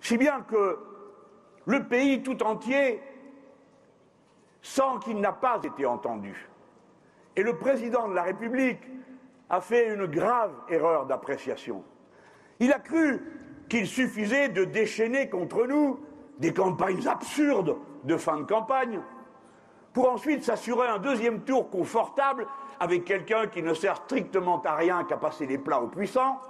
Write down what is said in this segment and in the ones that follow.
Si bien que le pays tout entier sent qu'il n'a pas été entendu. Et le président de la République a fait une grave erreur d'appréciation. Il a cru qu'il suffisait de déchaîner contre nous des campagnes absurdes de fin de campagne pour ensuite s'assurer un deuxième tour confortable avec quelqu'un qui ne sert strictement à rien qu'à passer les plats aux puissants,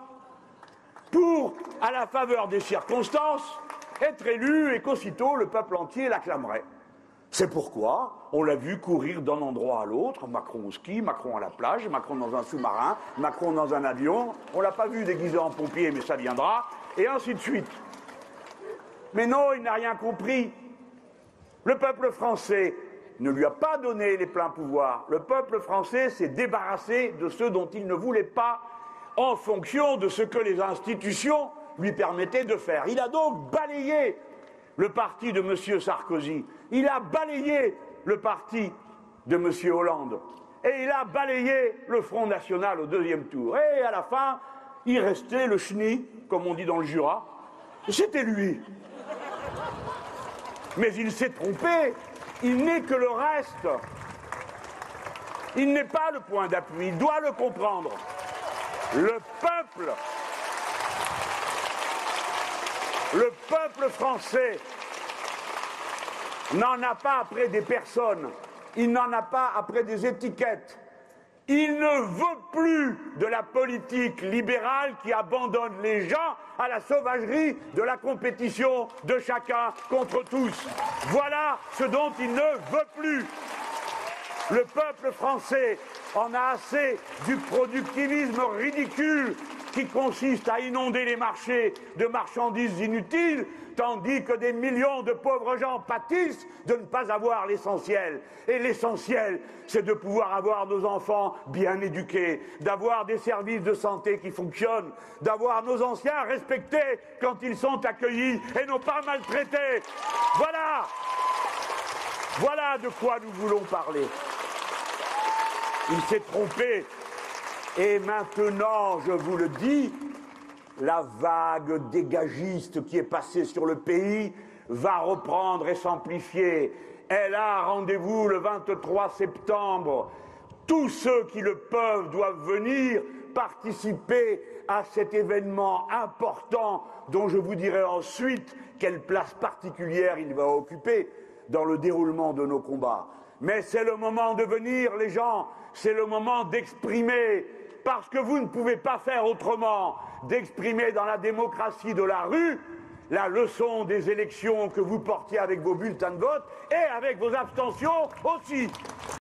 pour, à la faveur des circonstances, être élu et qu'aussitôt le peuple entier l'acclamerait. C'est pourquoi on l'a vu courir d'un endroit à l'autre, Macron au ski, Macron à la plage, Macron dans un sous-marin, Macron dans un avion, on ne l'a pas vu déguisé en pompier, mais ça viendra, et ainsi de suite. Mais non, il n'a rien compris. Le peuple français ne lui a pas donné les pleins pouvoirs. Le peuple français s'est débarrassé de ceux dont il ne voulait pas en fonction de ce que les institutions lui permettaient de faire. Il a donc balayé le parti de M. Sarkozy, il a balayé le parti de M. Hollande, et il a balayé le Front National au deuxième tour. Et à la fin, il restait le chenille, comme on dit dans le Jura, c'était lui. Mais il s'est trompé, il n'est que le reste. Il n'est pas le point d'appui, il doit le comprendre. Le peuple français n'en a pas après des personnes, il n'en a pas après des étiquettes. Il ne veut plus de la politique libérale qui abandonne les gens à la sauvagerie de la compétition de chacun contre tous. Voilà ce dont il ne veut plus. Le peuple français en a assez du productivisme ridicule qui consiste à inonder les marchés de marchandises inutiles, tandis que des millions de pauvres gens pâtissent de ne pas avoir l'essentiel. Et l'essentiel, c'est de pouvoir avoir nos enfants bien éduqués, d'avoir des services de santé qui fonctionnent, d'avoir nos anciens respectés quand ils sont accueillis et non pas maltraités. Voilà de quoi nous voulons parler. Il s'est trompé. Et maintenant, je vous le dis, la vague dégagiste qui est passée sur le pays va reprendre et s'amplifier. Elle a rendez-vous le 23 septembre. Tous ceux qui le peuvent doivent venir participer à cet événement important dont je vous dirai ensuite quelle place particulière il va occuper dans le déroulement de nos combats. Mais c'est le moment de venir, les gens, c'est le moment d'exprimer, parce que vous ne pouvez pas faire autrement, d'exprimer dans la démocratie de la rue la leçon des élections que vous portiez avec vos bulletins de vote et avec vos abstentions aussi.